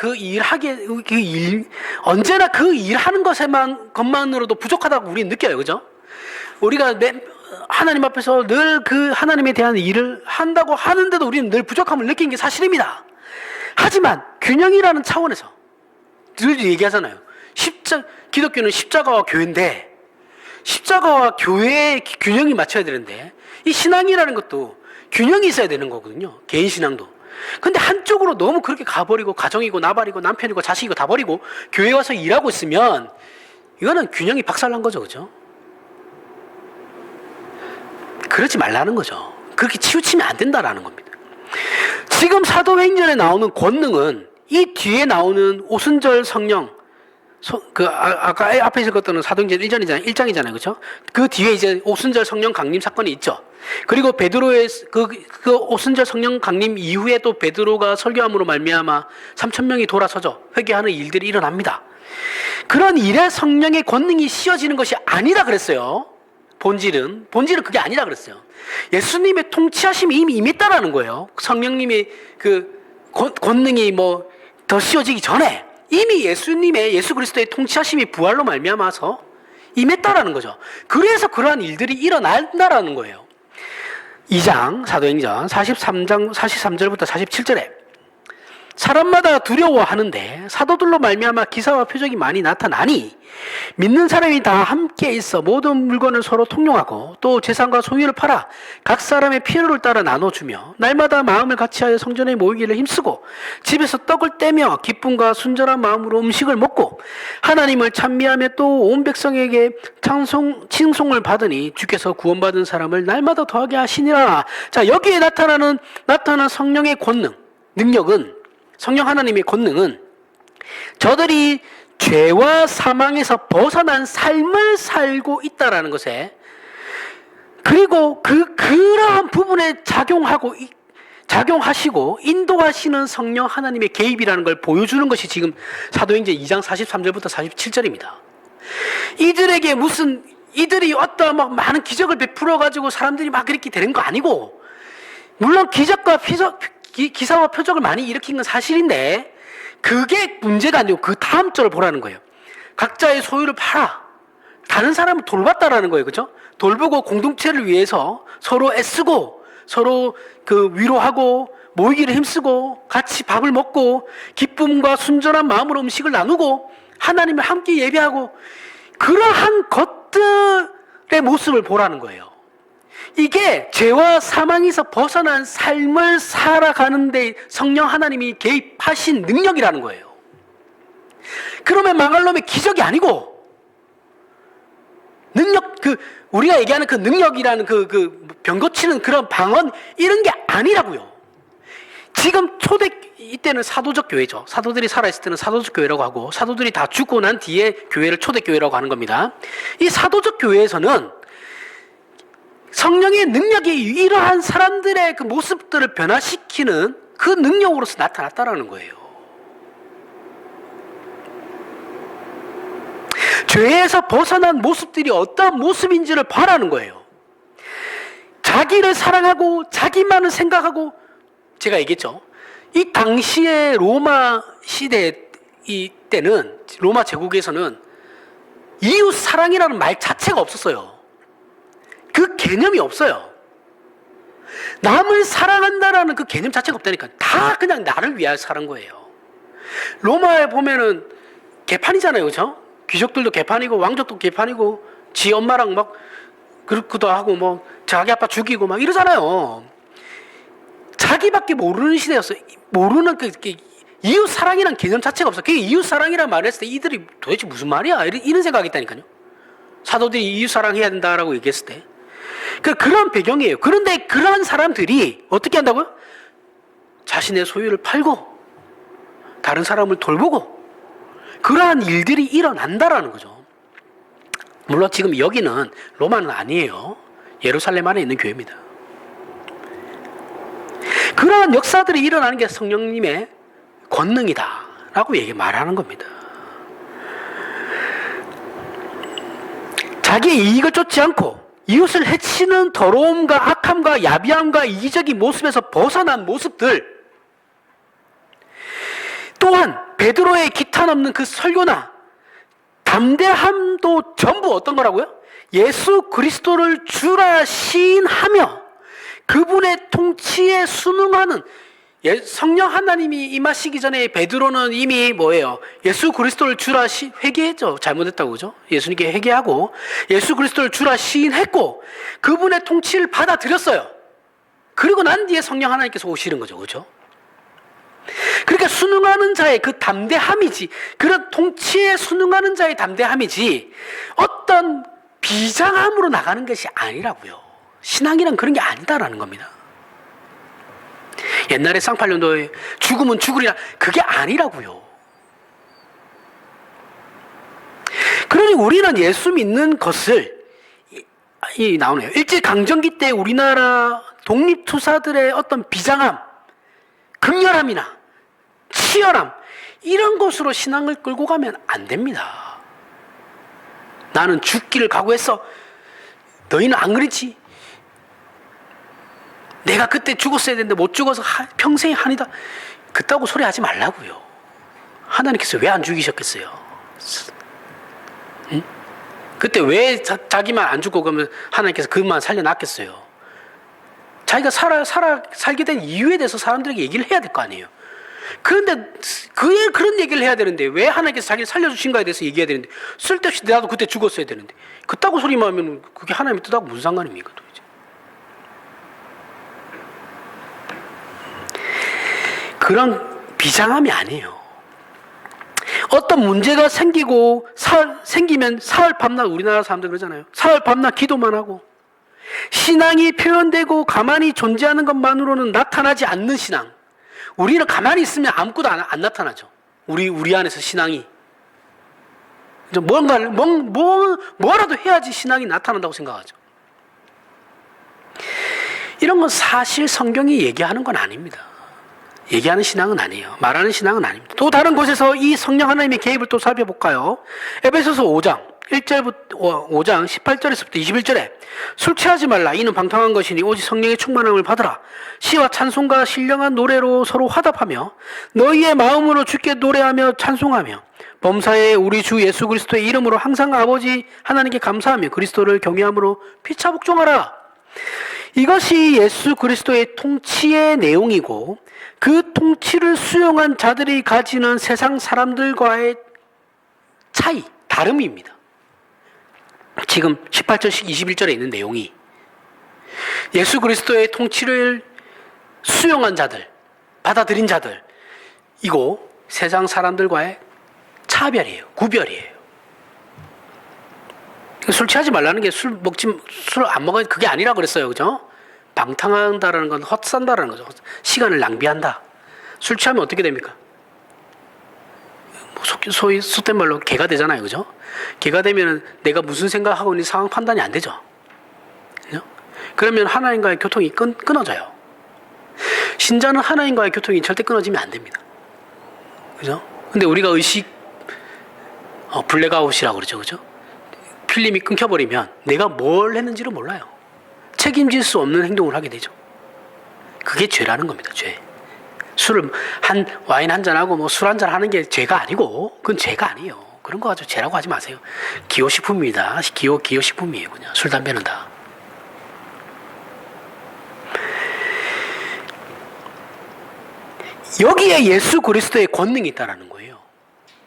Speaker 1: 언제나 그 일하는 것만으로도 부족하다고 우리는 느껴요. 그죠? 우리가 하나님 앞에서 늘 그 하나님에 대한 일을 한다고 하는데도 우리는 늘 부족함을 느끼는 게 사실입니다. 하지만 균형이라는 차원에서 늘 얘기하잖아요. 기독교는 십자가와 교회인데 십자가와 교회의 균형이 맞춰야 되는데 이 신앙이라는 것도 균형이 있어야 되는 거거든요. 개인 신앙도. 근데 한쪽으로 너무 그렇게 가버리고 가정이고 나발이고 남편이고 자식이고 다 버리고 교회 와서 일하고 있으면 이거는 균형이 박살난 거죠. 그죠? 그러지 말라는 거죠. 그렇게 치우치면 안 된다라는 겁니다. 지금 사도행전에 나오는 권능은 이 뒤에 나오는 오순절 성령 아까 앞에 있었던 사도행전 1장이잖아요. 그렇죠? 그 뒤에 이제 오순절 성령 강림 사건이 있죠. 그리고 베드로의 그 오순절 성령 강림 이후에 또 베드로가 설교함으로 말미암아 3,000명이 돌아서죠. 회개하는 일들이 일어납니다. 그런 일에 성령의 권능이 씌워지는 것이 아니다 그랬어요. 본질은 그게 아니라 그랬어요. 예수님의 통치하심이 이미 임했다라는 거예요. 성령님의 그 권능이 더 씌워지기 전에 이미 예수 그리스도의 통치하심이 부활로 말미암아서 임했다라는 거죠. 그래서 그러한 일들이 일어난다라는 거예요. 2장 사도행전 43절부터 47절에 사람마다 두려워하는데 사도들로 말미암아 기사와 표적이 많이 나타나니 믿는 사람이 다 함께 있어 모든 물건을 서로 통용하고 또 재산과 소유를 팔아 각 사람의 필요를 따라 나눠주며 날마다 마음을 같이하여 성전에 모이기를 힘쓰고 집에서 떡을 떼며 기쁨과 순전한 마음으로 음식을 먹고 하나님을 찬미하며 또 온 백성에게 칭송을 받으니 주께서 구원받은 사람을 날마다 더하게 하시니라. 자, 여기에 나타나는 성령의 권능, 능력은 성령 하나님의 권능은 저들이 죄와 사망에서 벗어난 삶을 살고 있다라는 것에 그리고 그러한 부분에 작용하시고 인도하시는 성령 하나님의 개입이라는 걸 보여주는 것이 지금 사도행전 2장 43절부터 47절입니다. 이들이 어떤 많은 기적을 베풀어 가지고 사람들이 막 이렇게 되는 거 아니고 물론 기사와 표적을 많이 일으킨 건 사실인데 그게 문제가 아니고 그 다음 절을 보라는 거예요. 각자의 소유를 팔아 다른 사람을 돌봤다라는 거예요. 그죠? 돌보고 공동체를 위해서 서로 애쓰고 서로 그 위로하고 모이기를 힘쓰고 같이 밥을 먹고 기쁨과 순전한 마음으로 음식을 나누고 하나님을 함께 예배하고 그러한 것들의 모습을 보라는 거예요. 이게 죄와 사망에서 벗어난 삶을 살아가는데 성령 하나님이 개입하신 능력이라는 거예요. 그러면 망할 놈의 기적이 아니고 능력, 우리가 얘기하는 그 능력이라는 병 고치는 그런 방언 이런 게 아니라고요. 지금 이때는 사도적 교회죠. 사도들이 살아있을 때는 사도적 교회라고 하고 사도들이 다 죽고 난 뒤에 교회를 초대교회라고 하는 겁니다. 이 사도적 교회에서는 성령의 능력이 이러한 사람들의 그 모습들을 변화시키는 그 능력으로서 나타났다라는 거예요. 죄에서 벗어난 모습들이 어떤 모습인지를 봐라는 거예요. 자기를 사랑하고 자기만을 생각하고 제가 얘기했죠. 이 당시의 로마 시대 때는 로마 제국에서는 이웃 사랑이라는 말 자체가 없었어요. 그 개념이 없어요. 남을 사랑한다라는 그 개념 자체가 없다니까. 다 그냥 나를 위하여 사는 거예요. 로마에 보면은 개판이잖아요. 그렇죠? 귀족들도 개판이고 왕족도 개판이고 지 엄마랑 막 그렇기도 하고 뭐 자기 아빠 죽이고 막 이러잖아요. 자기밖에 모르는 시대였어요. 모르는 그 이웃 사랑이란 개념 자체가 없어. 그게 이웃 사랑이란 말을 했을 때 이들이 도대체 무슨 말이야? 이런 생각이 있다니까요. 사도들이 이웃 사랑해야 된다라고 얘기했을 때. 그런 배경이에요. 그런데 그러한 사람들이 어떻게 한다고요? 자신의 소유를 팔고 다른 사람을 돌보고 그러한 일들이 일어난다라는 거죠. 물론 지금 여기는 로마는 아니에요. 예루살렘 안에 있는 교회입니다. 그러한 역사들이 일어나는 게 성령님의 권능이다라고 말하는 겁니다. 자기의 이익을 쫓지 않고 이웃을 해치는 더러움과 악함과 야비함과 이기적인 모습에서 벗어난 모습들, 또한 베드로의 기탄 없는 그 설교나 담대함도 전부 어떤 거라고요? 예수 그리스도를 주라 시인하며 그분의 통치에 순응하는, 성령 하나님이 임하시기 전에 베드로는 이미 뭐예요? 예수 그리스도를 주라 회개했죠. 잘못했다고, 그죠? 예수님께 회개하고 예수 그리스도를 주라 시인했고 그분의 통치를 받아들였어요. 그리고 난 뒤에 성령 하나님께서 오시는 거죠. 그죠? 그러니까 순응하는 자의 그 담대함이지, 그런 통치에 순응하는 자의 담대함이지 어떤 비장함으로 나가는 것이 아니라고요. 신앙이란 그런 게 아니다라는 겁니다. 옛날에 쌍팔년도에 죽으면 죽으리라, 그게 아니라고요. 그러니 우리는 예수 믿는 것을 나오네요. 일제강점기 때 우리나라 독립투사들의 어떤 비장함, 극렬함이나 치열함, 이런 것으로 신앙을 끌고 가면 안 됩니다. 나는 죽기를 각오했어. 너희는 안 그렇지? 내가 그때 죽었어야 되는데 못 죽어서 평생이 한이다. 그따구 소리 하지 말라고요. 하나님께서 왜 안 죽이셨겠어요? 응? 그때 왜 자기만 안 죽고 그러면 하나님께서 그만 살려놨겠어요? 자기가 살게 된 이유에 대해서 사람들에게 얘기를 해야 될 거 아니에요. 그런데 그런 얘기를 해야 되는데 왜 하나님께서 자기를 살려주신 거에 대해서 얘기해야 되는데 쓸데없이 나도 그때 죽었어야 되는데 그따구 소리만 하면 그게 하나님의 뜻하고 무슨 상관입니까? 도대체. 그런 비장함이 아니에요. 어떤 문제가 생기면 사흘 밤낮, 우리나라 사람들 그러잖아요. 사흘 밤낮 기도만 하고 신앙이 표현되고 가만히 존재하는 것만으로는 나타나지 않는 신앙. 우리는 가만히 있으면 아무것도 안 나타나죠. 우리 안에서 신앙이. 뭐라도 해야지 신앙이 나타난다고 생각하죠. 이런 건 사실 성경이 얘기하는 건 아닙니다. 얘기하는 신앙은 아니에요. 말하는 신앙은 아닙니다. 또 다른 곳에서 이 성령 하나님의 개입을 또 살펴볼까요? 에베소서 5장 1절부터 5장 18절에서부터 21절에 술 취하지 말라. 이는 방탕한 것이니 오직 성령의 충만함을 받으라. 시와 찬송과 신령한 노래로 서로 화답하며 너희의 마음으로 주께 노래하며 찬송하며 범사에 우리 주 예수 그리스도의 이름으로 항상 아버지 하나님께 감사하며 그리스도를 경외함으로 피차 복종하라. 이것이 예수 그리스도의 통치의 내용이고 그 통치를 수용한 자들이 가지는 세상 사람들과의 차이, 다름입니다. 지금 18절 21절에 있는 내용이 예수 그리스도의 통치를 수용한 자들, 받아들인 자들, 이거 세상 사람들과의 차별이에요. 구별이에요. 술 취하지 말라는 게 술 안 먹어야 그게 아니라 그랬어요. 그죠? 방탕한다라는 건 헛산다라는 거죠. 시간을 낭비한다. 술 취하면 어떻게 됩니까? 소위 속된 말로 개가 되잖아요. 그죠? 개가 되면 내가 무슨 생각하고 있는지 상황 판단이 안 되죠. 그죠? 그러면 하나님과의 교통이 끊어져요. 신자는 하나님과의 교통이 절대 끊어지면 안 됩니다. 그죠? 근데 우리가 블랙아웃이라고 그러죠. 그죠? 필름이 끊겨버리면 내가 뭘 했는지를 몰라요. 책임질 수 없는 행동을 하게 되죠. 그게 죄라는 겁니다. 죄. 와인 한 잔하고 술 한 잔 하는 게 죄가 아니고, 그건 죄가 아니에요. 그런 거 가지고 죄라고 하지 마세요. 기호식품입니다. 기호식품이에요. 그냥 술, 담배는 다. 여기에 예수 그리스도의 권능이 있다는 거예요.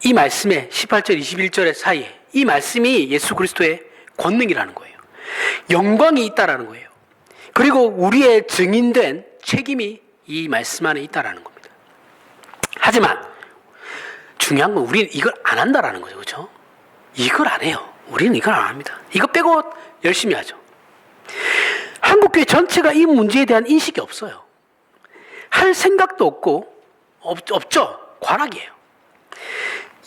Speaker 1: 이 말씀에 18절, 21절의 사이에 이 말씀이 예수 그리스도의 권능이라는 거예요. 영광이 있다라는 거예요. 그리고 우리의 증인된 책임이 이 말씀 안에 있다라는 겁니다. 하지만 중요한 건 우리는 이걸 안 한다라는 거죠. 그렇죠? 이걸 안 해요. 우리는 이걸 안 합니다. 이거 빼고 열심히 하죠. 한국교회 전체가 이 문제에 대한 인식이 없어요. 할 생각도 없죠. 과락이에요.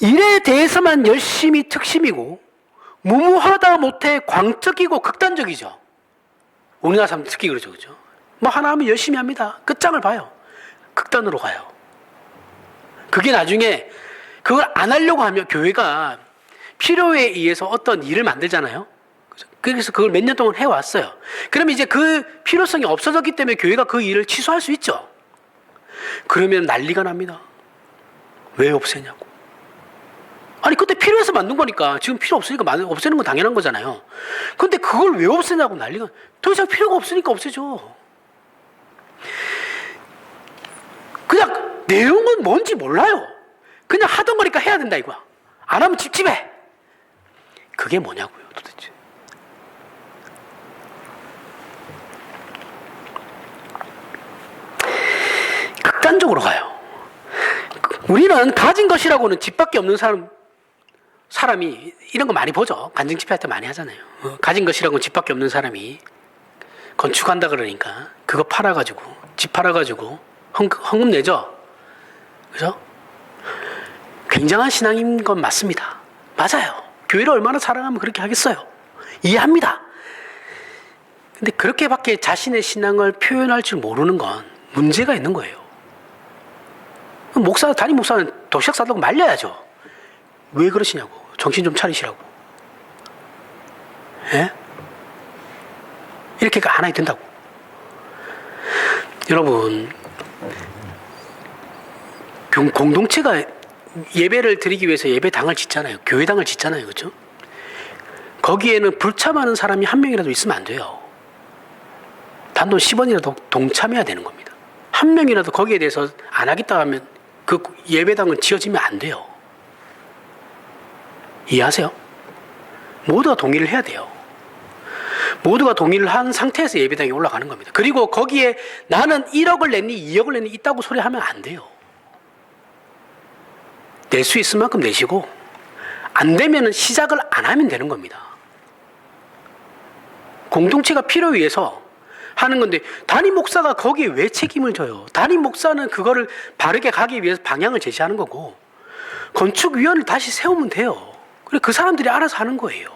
Speaker 1: 일에 대해서만 열심히 특심이고 무모하다 못해 광적이고 극단적이죠. 우리나라 사람 특히 그러죠. 그죠? 하나 하면 열심히 합니다. 끝장을 봐요. 극단으로 가요. 그게 나중에 그걸 안 하려고 하면 교회가 필요에 의해서 어떤 일을 만들잖아요. 그래서 그걸 몇 년 동안 해왔어요. 그럼 이제 그 필요성이 없어졌기 때문에 교회가 그 일을 취소할 수 있죠. 그러면 난리가 납니다. 왜 없애냐고. 아니 그때 필요해서 만든 거니까 지금 필요 없으니까 없애는 건 당연한 거잖아요. 근데 그걸 왜 없애냐고 난리가. 더 이상 필요가 없으니까 없애죠. 그냥 내용은 뭔지 몰라요. 그냥 하던 거니까 해야 된다 이거야. 안 하면 찝찝해. 그게 뭐냐고요 도대체. 극단적으로 가요. 우리는 가진 것이라고는 집밖에 없는 사람이 이런 거 많이 보죠. 간증 집회할 때 많이 하잖아요. 가진 것이라고는 집밖에 없는 사람이 건축한다 그러니까 그거 팔아가지고 집 팔아가지고 헌금 내죠. 그죠? 굉장한 신앙인 건 맞습니다. 맞아요. 교회를 얼마나 사랑하면 그렇게 하겠어요. 이해합니다. 근데 그렇게밖에 자신의 신앙을 표현할 줄 모르는 건 문제가 있는 거예요. 담임 목사는 도시락 싸다고 말려야죠. 왜 그러시냐고. 정신 좀 차리시라고. 예? 이렇게 안 해도 된다고. 여러분, 공동체가 예배를 드리기 위해서 예배당을 짓잖아요. 교회당을 짓잖아요. 그렇죠? 거기에는 불참하는 사람이 한 명이라도 있으면 안 돼요. 단돈 10원이라도 동참해야 되는 겁니다. 한 명이라도 거기에 대해서 안 하겠다 하면 그 예배당을 지어지면 안 돼요. 이해하세요? 모두가 동의를 해야 돼요. 모두가 동의를 한 상태에서 예배당에 올라가는 겁니다. 그리고 거기에 나는 1억을 냈니 2억을 냈니 있다고 소리하면 안 돼요. 낼 수 있을 만큼 내시고 안 되면 시작을 안 하면 되는 겁니다. 공동체가 필요에 의해서 하는 건데 담임 목사가 거기에 왜 책임을 져요? 담임 목사는 그거를 바르게 가기 위해서 방향을 제시하는 거고 건축위원을 다시 세우면 돼요. 그래 그 사람들이 알아서 하는 거예요.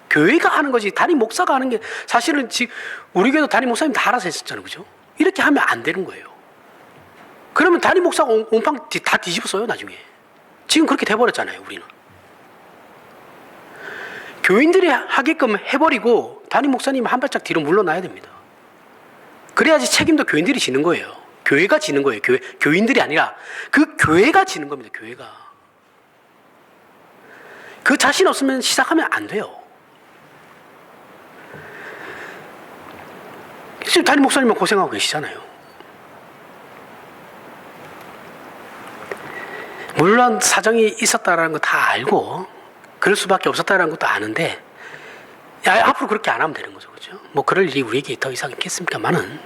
Speaker 1: 교회가 하는 거지 담임 목사가 하는 게 사실은 지금 우리 교회도 담임 목사님 다 알아서 했었잖아요. 그죠? 이렇게 하면 안 되는 거예요. 그러면 담임 목사가 온팡 다 뒤집어 써요 나중에. 지금 그렇게 돼버렸잖아요 우리는. 교인들이 하게끔 해버리고 담임 목사님 한 발짝 뒤로 물러나야 됩니다. 그래야지 책임도 교인들이 지는 거예요. 교회가 지는 거예요. 교인들이 아니라 그 교회가 지는 겁니다. 교회가. 그 자신 없으면 시작하면 안 돼요. 지금 담임 목사님은 고생하고 계시잖아요. 물론 사정이 있었다라는 거 다 알고 그럴 수밖에 없었다라는 것도 아는데 앞으로 그렇게 안 하면 되는 거죠. 그렇죠? 뭐 그럴 일이 우리에게 더 이상 있겠습니까만은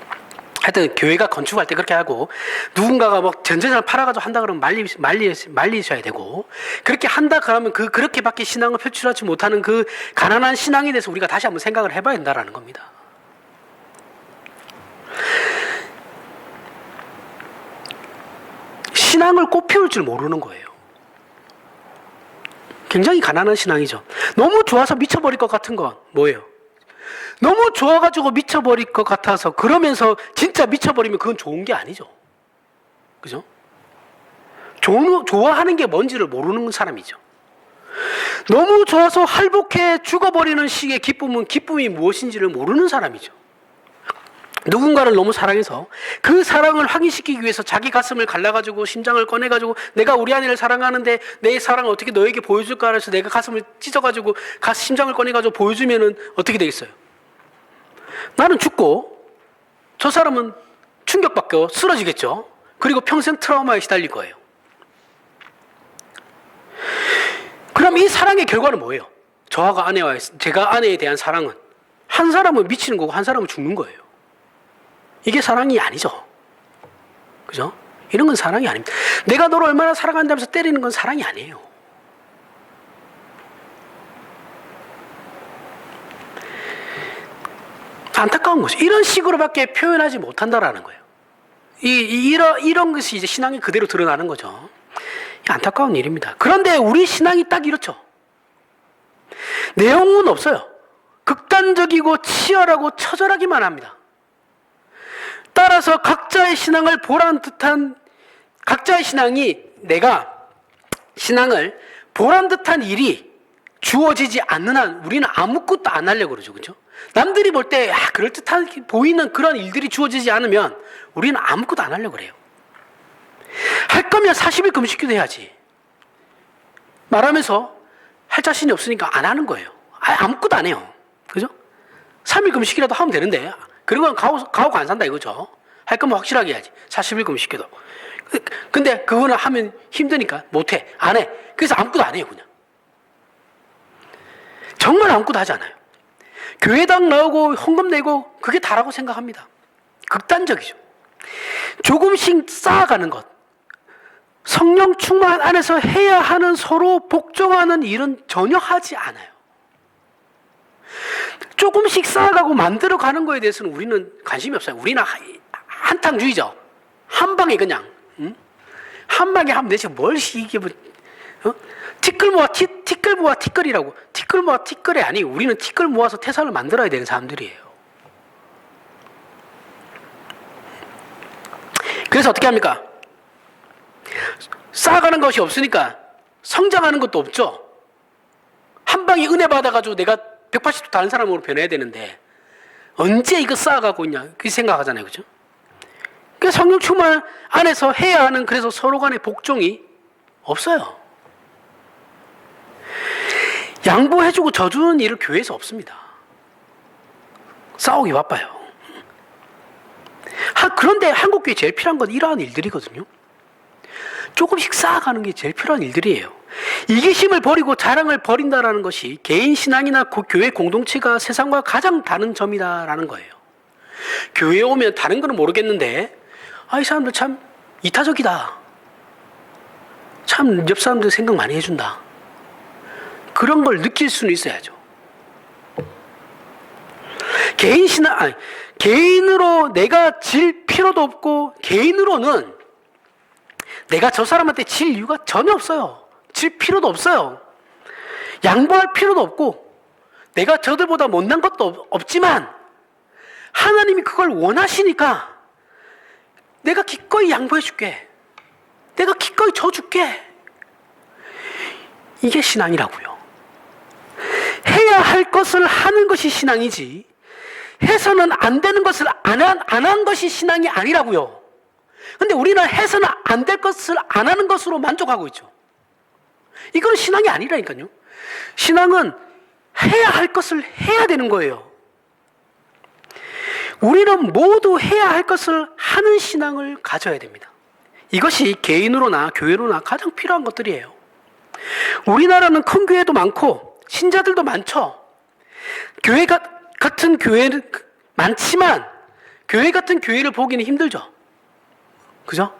Speaker 1: 하여튼 교회가 건축할 때 그렇게 하고 누군가가 막 전재산을 팔아가지고 한다 그러면 말리셔야 되고 그렇게 한다 그러면 그렇게밖에 신앙을 표출하지 못하는 그 가난한 신앙에 대해서 우리가 다시 한번 생각을 해봐야 된다라는 겁니다. 신앙을 꽃피울 줄 모르는 거예요. 굉장히 가난한 신앙이죠. 너무 좋아서 미쳐버릴 것 같은 건 뭐예요? 너무 좋아가지고 미쳐버릴 것 같아서 그러면서 진짜 미쳐버리면 그건 좋은 게 아니죠. 그죠? 좋아하는 게 뭔지를 모르는 사람이죠. 너무 좋아서 할복해 죽어버리는 식의 기쁨은 기쁨이 무엇인지를 모르는 사람이죠. 누군가를 너무 사랑해서 그 사랑을 확인시키기 위해서 자기 가슴을 갈라가지고 심장을 꺼내가지고 내가 우리 아내를 사랑하는데 내 사랑을 어떻게 너에게 보여줄까 해서 내가 가슴을 찢어가지고 심장을 꺼내가지고 보여주면은 어떻게 되겠어요? 나는 죽고 저 사람은 충격받고 쓰러지겠죠. 그리고 평생 트라우마에 시달릴 거예요. 그럼 이 사랑의 결과는 뭐예요? 제가 아내에 대한 사랑은 한 사람은 미치는 거고 한 사람은 죽는 거예요. 이게 사랑이 아니죠. 그죠? 이런 건 사랑이 아닙니다. 내가 너를 얼마나 사랑한다면서 때리는 건 사랑이 아니에요. 안타까운 거죠. 이런 식으로밖에 표현하지 못한다라는 거예요. 이런 것이 이제 신앙이 그대로 드러나는 거죠. 안타까운 일입니다. 그런데 우리 신앙이 딱 이렇죠. 내용은 없어요. 극단적이고 치열하고 처절하기만 합니다. 따라서 각자의 신앙을 보란 듯한 각자의 신앙이 내가 신앙을 보란 듯한 일이 주어지지 않는 한 우리는 아무것도 안 하려고 그러죠. 그렇죠? 남들이 볼 때 그럴듯하게 보이는 그런 일들이 주어지지 않으면 우리는 아무것도 안 하려고 그래요. 할 거면 40일 금식기도 해야지. 말하면서 할 자신이 없으니까 안 하는 거예요. 아무것도 안 해요. 그죠? 3일 금식이라도 하면 되는데 그런 건 가오가 안 산다 이거죠. 할 거면 확실하게 해야지. 40일 금식기도. 근데 그거는 하면 힘드니까 못해. 안 해. 그래서 아무것도 안 해요. 그냥. 정말 아무것도 하지 않아요. 교회당 나오고 헌금 내고 그게 다라고 생각합니다. 극단적이죠. 조금씩 쌓아가는 것. 성령 충만 안에서 해야 하는 서로 복종하는 일은 전혀 하지 않아요. 조금씩 쌓아가고 만들어가는 거에 대해서는 우리는 관심이 없어요. 우리는 한탕주의죠. 한 방에 그냥 한 방에 하면 되지 뭘 이게 뭐 티끌 모아 티끌이라고. 티끌 모아 티끌이 아니 우리는 티끌 모아서 태산을 만들어야 되는 사람들이에요. 그래서 어떻게 합니까? 쌓아가는 것이 없으니까 성장하는 것도 없죠. 한 방에 은혜 받아가지고 내가 180도 다른 사람으로 변해야 되는데 언제 이거 쌓아가고 있냐 그 생각하잖아요. 그죠? 그 성령 충만 안에서 해야 하는 그래서 서로 간의 복종이 없어요. 양보해주고 져주는 일을 교회에서 없습니다. 싸우기 바빠요. 그런데 한국교회 제일 필요한 건 이러한 일들이거든요. 조금씩 쌓아가는 게 제일 필요한 일들이에요. 이기심을 버리고 자랑을 버린다는 것이 개인 신앙이나 교회 공동체가 세상과 가장 다른 점이다라는 거예요. 교회에 오면 다른 거는 모르겠는데 이 사람들 참 이타적이다. 참 옆 사람들 생각 많이 해준다. 그런 걸 느낄 수는 있어야죠. 개인으로 내가 질 필요도 없고 개인으로는 내가 저 사람한테 질 이유가 전혀 없어요. 질 필요도 없어요. 양보할 필요도 없고 내가 저들보다 못난 것도 없지만 하나님이 그걸 원하시니까 내가 기꺼이 양보해 줄게. 내가 기꺼이 져 줄게. 이게 신앙이라고요. 해야 할 것을 하는 것이 신앙이지, 해서는 안 되는 것을 안 한 것이 신앙이 아니라고요. 근데 우리는 해서는 안 될 것을 안 하는 것으로 만족하고 있죠. 이건 신앙이 아니라니까요. 신앙은 해야 할 것을 해야 되는 거예요. 우리는 모두 해야 할 것을 하는 신앙을 가져야 됩니다. 이것이 개인으로나 교회로나 가장 필요한 것들이에요. 우리나라는 큰 교회도 많고 신자들도 많죠. 교회 같은 교회는 많지만 교회 같은 교회를 보기는 힘들죠. 그죠?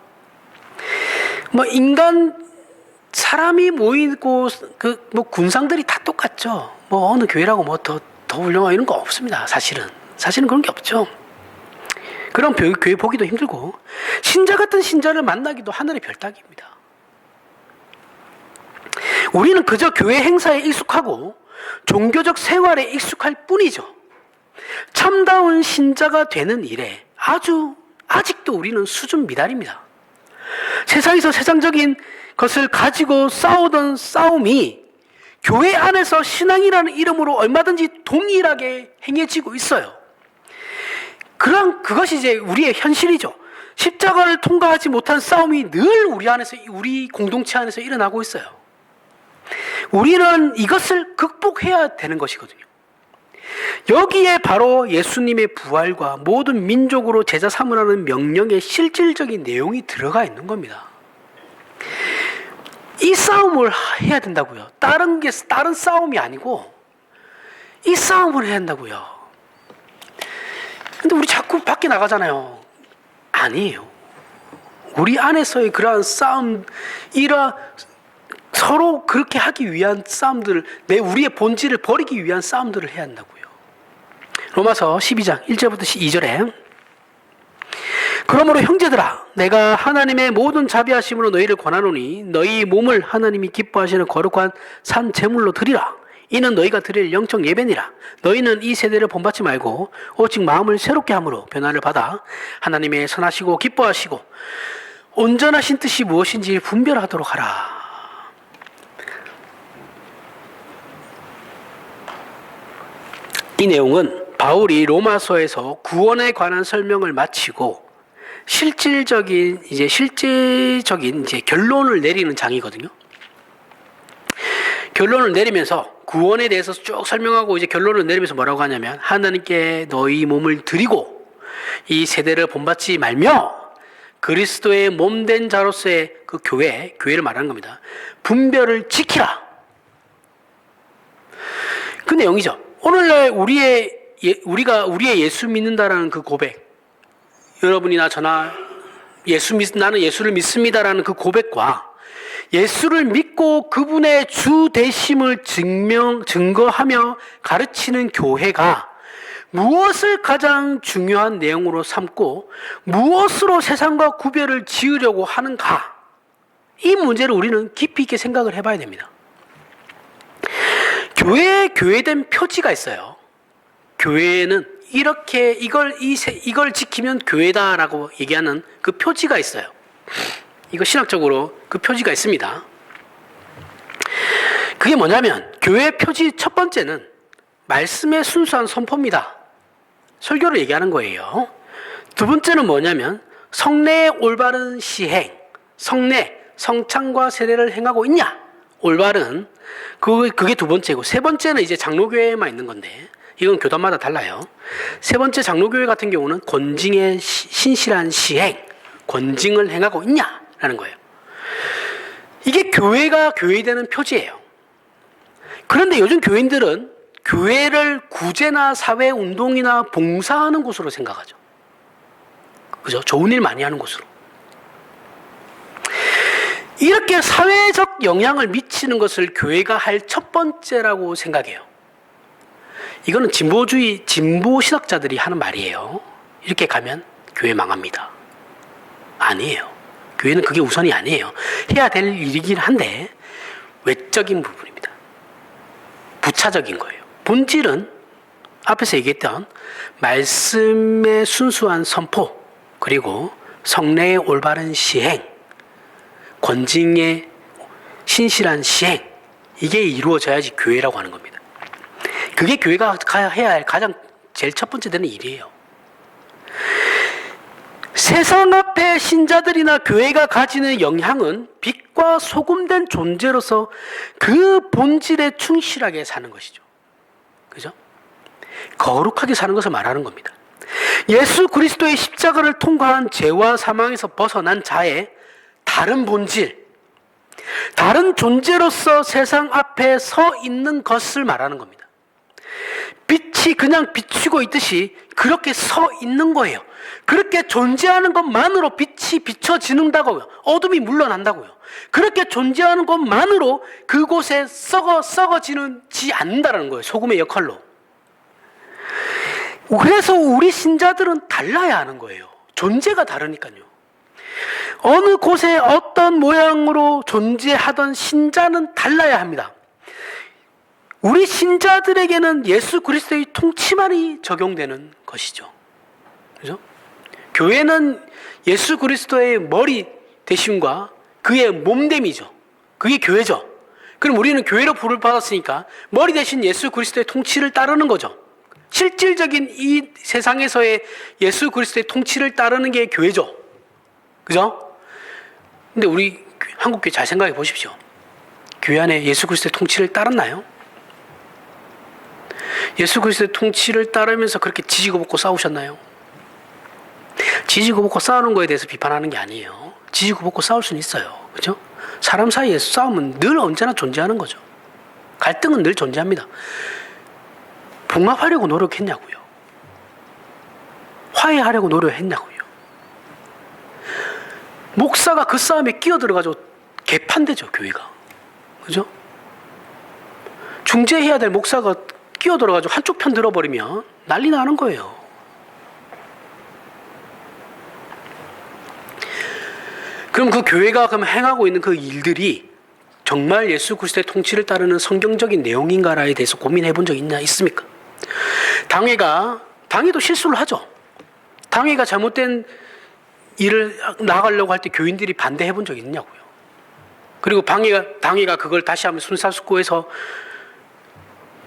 Speaker 1: 사람이 모이고 군상들이 다 똑같죠. 어느 교회라고 더 훌륭하고 이런 거 없습니다. 사실은 그런 게 없죠. 그런 교회 보기도 힘들고 신자 같은 신자를 만나기도 하늘의 별 따기입니다. 우리는 그저 교회 행사에 익숙하고 종교적 생활에 익숙할 뿐이죠. 참다운 신자가 되는 일에 아직도 우리는 수준 미달입니다. 세상에서 세상적인 것을 가지고 싸우던 싸움이 교회 안에서 신앙이라는 이름으로 얼마든지 동일하게 행해지고 있어요. 그것이 이제 우리의 현실이죠. 십자가를 통과하지 못한 싸움이 늘 우리 공동체 안에서 일어나고 있어요. 우리는 이것을 극복해야 되는 것이거든요. 여기에 바로 예수님의 부활과 모든 민족으로 제자 삼으라는 명령의 실질적인 내용이 들어가 있는 겁니다. 이 싸움을 해야 된다고요. 다른 싸움이 아니고 이 싸움을 해야 한다고요. 근데 우리 자꾸 밖에 나가잖아요. 아니에요. 우리 안에서의 그러한 싸움, 서로 그렇게 하기 위한 싸움들을, 우리의 본질을 버리기 위한 싸움들을 해야 한다고요. 로마서 12장 1절부터 2절에 그러므로 형제들아, 내가 하나님의 모든 자비하심으로 너희를 권하노니 너희 몸을 하나님이 기뻐하시는 거룩한 산 제물로 드리라. 이는 너희가 드릴 영적 예배니라. 너희는 이 세대를 본받지 말고 오직 마음을 새롭게 함으로 변화를 받아 하나님의 선하시고 기뻐하시고 온전하신 뜻이 무엇인지 분별하도록 하라. 이 내용은 바울이 로마서에서 구원에 관한 설명을 마치고 실질적인 결론을 내리는 장이거든요. 결론을 내리면서 구원에 대해서 쭉 설명하고 이제 결론을 내리면서 뭐라고 하냐면 하나님께 너희 몸을 드리고 이 세대를 본받지 말며 그리스도의 몸된 자로서의 그 교회를 말하는 겁니다. 분별을 지키라. 그 내용이죠. 오늘날 우리가 우리의 예수 믿는다라는 그 고백, 여러분이나 저나 나는 예수를 믿습니다라는 그 고백과 예수를 믿고 그분의 주 되심을 증거하며 가르치는 교회가 무엇을 가장 중요한 내용으로 삼고 무엇으로 세상과 구별을 지으려고 하는가, 이 문제를 우리는 깊이 있게 생각을 해봐야 됩니다. 교회된 표지가 있어요. 교회는 이렇게 이걸 지키면 교회다라고 얘기하는 그 표지가 있어요. 이거 신학적으로 그 표지가 있습니다. 그게 뭐냐면 교회 표지 첫 번째는 말씀의 순수한 선포입니다. 설교를 얘기하는 거예요. 두 번째는 뭐냐면 성례의 올바른 시행, 성찬과 세례를 행하고 있냐? 올바른 그게 두 번째고, 세 번째는 이제 장로교회에만 있는 건데 이건 교단마다 달라요. 세 번째 장로교회 같은 경우는 권징의 신실한 시행, 권징을 행하고 있냐라는 거예요. 이게 교회가 교회되는 표지예요. 그런데 요즘 교인들은 교회를 구제나 사회운동이나 봉사하는 곳으로 생각하죠. 그죠? 좋은 일 많이 하는 곳으로. 이렇게 사회적 영향을 미치는 것을 교회가 할 첫 번째라고 생각해요. 이거는 진보 신학자들이 하는 말이에요. 이렇게 가면 교회 망합니다. 아니에요. 교회는 그게 우선이 아니에요. 해야 될 일이긴 한데 외적인 부분입니다. 부차적인 거예요. 본질은 앞에서 얘기했던 말씀의 순수한 선포, 그리고 성례의 올바른 시행, 권징의 신실한 시행, 이게 이루어져야지 교회라고 하는 겁니다. 그게 교회가 해야 할 가장 제일 첫 번째 되는 일이에요. 세상 앞에 신자들이나 교회가 가지는 영향은 빛과 소금된 존재로서 그 본질에 충실하게 사는 것이죠. 그죠? 거룩하게 사는 것을 말하는 겁니다. 예수 그리스도의 십자가를 통과한 죄와 사망에서 벗어난 자의 다른 본질, 다른 존재로서 세상 앞에 서 있는 것을 말하는 겁니다. 빛이 그냥 비추고 있듯이 그렇게 서 있는 거예요. 그렇게 존재하는 것만으로 빛이 비춰지는다고요. 어둠이 물러난다고요. 그렇게 존재하는 것만으로 그곳에 썩어지지 않는다는 거예요. 소금의 역할로. 그래서 우리 신자들은 달라야 하는 거예요. 존재가 다르니까요. 어느 곳에 어떤 모양으로 존재하던 신자는 달라야 합니다. 우리 신자들에게는 예수 그리스도의 통치만이 적용되는 것이죠. 그죠? 교회는 예수 그리스도의 머리 대심과 그의 몸됨이죠. 그게 교회죠. 그럼 우리는 교회로 부를 받았으니까 머리 대신 예수 그리스도의 통치를 따르는 거죠. 실질적인 이 세상에서의 예수 그리스도의 통치를 따르는 게 교회죠. 그죠? 근데 우리 한국교회 잘 생각해 보십시오. 교회 안에 예수 그리스도의 통치를 따랐나요? 예수 그리스도의 통치를 따르면서 그렇게 지지고 볶고 싸우셨나요? 지지고 볶고 싸우는 거에 대해서 비판하는 게 아니에요. 지지고 볶고 싸울 수는 있어요. 그죠? 사람 사이에 싸움은 늘 언제나 존재하는 거죠. 갈등은 늘 존재합니다. 봉합하려고 노력했냐고요. 화해하려고 노력했냐고요. 목사가 그 싸움에 끼어들어가지고 개판되죠, 교회가. 그죠? 중재해야 될 목사가 끼어들어가지고 한쪽 편 들어버리면 난리 나는 거예요. 그럼 그 교회가 그럼 행하고 있는 그 일들이 정말 예수 그리스도의 통치를 따르는 성경적인 내용인가에 대해서 고민해 본 적 있습니까? 당회도 실수를 하죠. 당회가 잘못된 일을 나가려고 할 때 교인들이 반대해 본 적 있냐고요. 그리고 당회가 그걸 다시 한번 순사숙고해서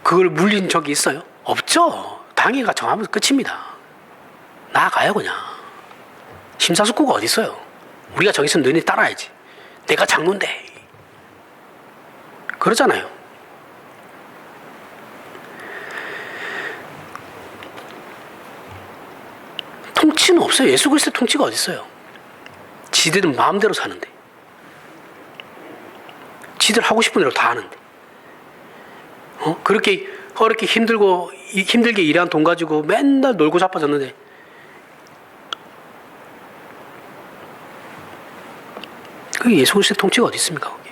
Speaker 1: 그걸 물린 적이 있어요? 없죠. 당회가 정하면 끝입니다. 나아가요 그냥. 심사숙고가 어디 있어요? 우리가 정했으면 너네 따라야지. 내가 장로인데. 그러잖아요. 통치는 없어요. 예수 그리스도의 통치가 어디 있어요? 지들은 마음대로 사는데. 지들 하고 싶은 대로 다 하는데. 그렇게 힘들게 일한 돈 가지고 맨날 놀고 자빠졌는데. 그게 예수 그리스도의 통치가 어디 있습니까? 거기.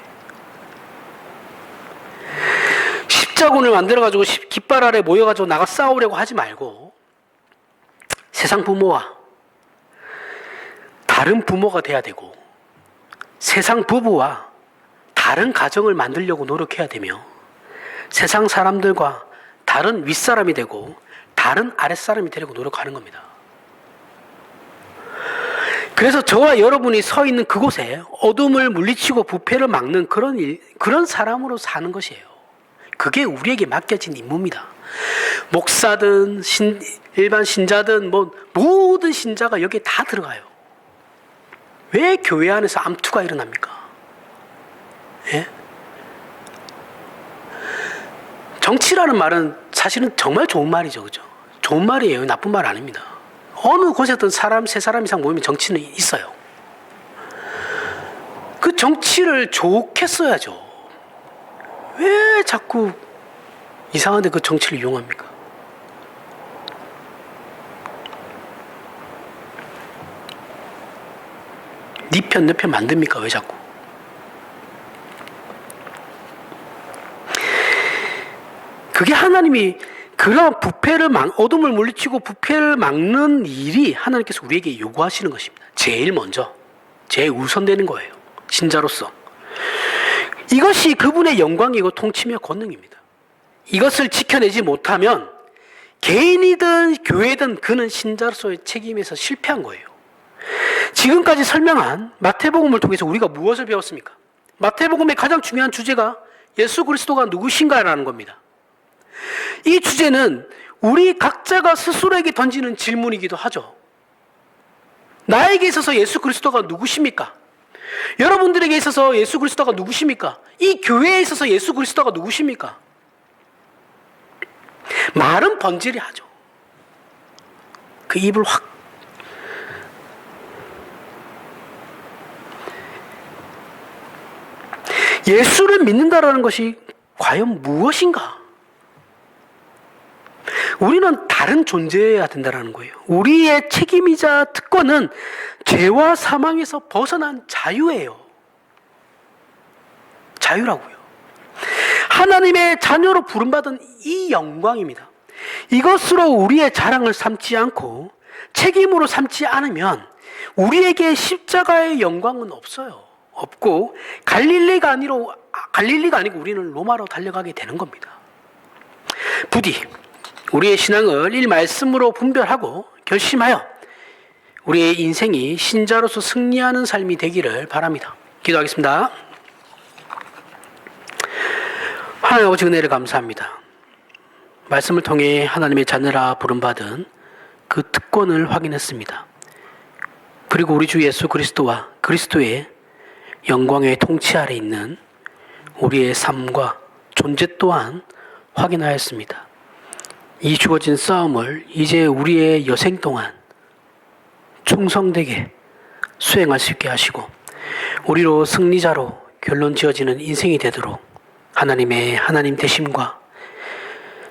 Speaker 1: 십자군을 만들어가지고 깃발 아래 모여가지고 나가 싸우려고 하지 말고 세상 부모와 다른 부모가 돼야 되고 세상 부부와 다른 가정을 만들려고 노력해야 되며 세상 사람들과 다른 윗사람이 되고 다른 아랫사람이 되려고 노력하는 겁니다. 그래서 저와 여러분이 서 있는 그곳에 어둠을 물리치고 부패를 막는 그런 사람으로 사는 것이에요. 그게 우리에게 맡겨진 임무입니다. 목사든 일반 신자든 모든 신자가 여기에 다 들어가요. 왜 교회 안에서 암투가 일어납니까? 예? 정치라는 말은 사실은 정말 좋은 말이죠. 그죠? 좋은 말이에요. 나쁜 말 아닙니다. 어느 곳에든 세 사람 이상 모이면 정치는 있어요. 그 정치를 좋게 써야죠. 왜 자꾸 이상한데 그 정치를 이용합니까? 네 편, 내 편 만듭니까? 왜 자꾸? 그게 하나님이 그런 어둠을 물리치고 부패를 막는 일이 하나님께서 우리에게 요구하시는 것입니다. 제일 먼저, 제일 우선되는 거예요. 신자로서. 이것이 그분의 영광이고 통치며 권능입니다. 이것을 지켜내지 못하면 개인이든 교회든 그는 신자로서의 책임에서 실패한 거예요. 지금까지 설명한 마태복음을 통해서 우리가 무엇을 배웠습니까? 마태복음의 가장 중요한 주제가 예수 그리스도가 누구신가라는 겁니다. 이 주제는 우리 각자가 스스로에게 던지는 질문이기도 하죠. 나에게 있어서 예수 그리스도가 누구십니까? 여러분들에게 있어서 예수 그리스도가 누구십니까? 이 교회에 있어서 예수 그리스도가 누구십니까? 말은 번지르 하죠. 그 입을 확. 예수를 믿는다라는 것이 과연 무엇인가? 우리는 다른 존재여야 된다는 거예요. 우리의 책임이자 특권은 죄와 사망에서 벗어난 자유예요. 자유라고요. 하나님의 자녀로 부름받은 이 영광입니다. 이것으로 우리의 자랑을 삼지 않고 책임으로 삼지 않으면 우리에게 십자가의 영광은 없어요. 없고 갈릴리가 아니고 우리는 로마로 달려가게 되는 겁니다. 부디 우리의 신앙을 이 말씀으로 분별하고 결심하여 우리의 인생이 신자로서 승리하는 삶이 되기를 바랍니다. 기도하겠습니다. 하나님 아버지 은혜를 감사합니다. 말씀을 통해 하나님의 자녀라 부름받은 그 특권을 확인했습니다. 그리고 우리 주 예수 그리스도와 그리스도의 영광의 통치 아래 있는 우리의 삶과 존재 또한 확인하였습니다. 이 주어진 싸움을 이제 우리의 여생 동안 충성되게 수행할 수 있게 하시고 우리로 승리자로 결론 지어지는 인생이 되도록 하나님의 하나님 되심과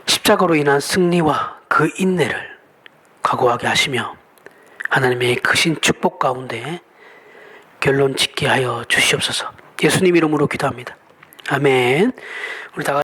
Speaker 1: 십자가로 인한 승리와 그 인내를 각오하게 하시며 하나님의 크신 축복 가운데 결론 짓게 하여 주시옵소서. 예수님 이름으로 기도합니다. 아멘. 우리 다 같이